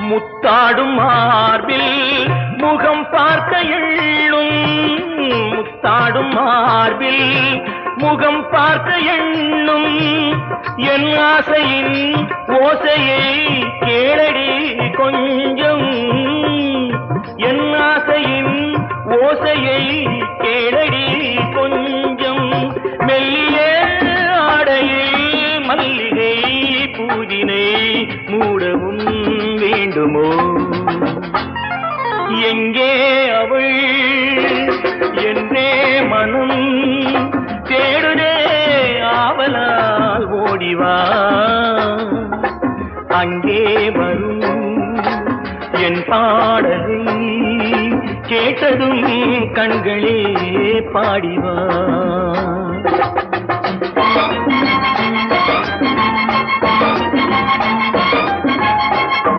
முத்தாடும் மார்பில் முகம் பார்க்க எண்ணும் முத்தாடும் மார்பில் முகம் பார்க்க எண்ணும் என் ஆசையின் ஓசையை கேளடி கொஞ்சம் என் ஆசையின் ஓசையை கேளடி கொஞ்சம் மெல்லிய ஆடையில் மல்லிகை பூவினை மூடவும் வேண்டுமோ எங்கே அவள் என்றே மனம் தேடுதே ஆவலால் ஓடிவா அங்கே வரும் என் பாடலை கேட்டதும் கண்களே பாடிவா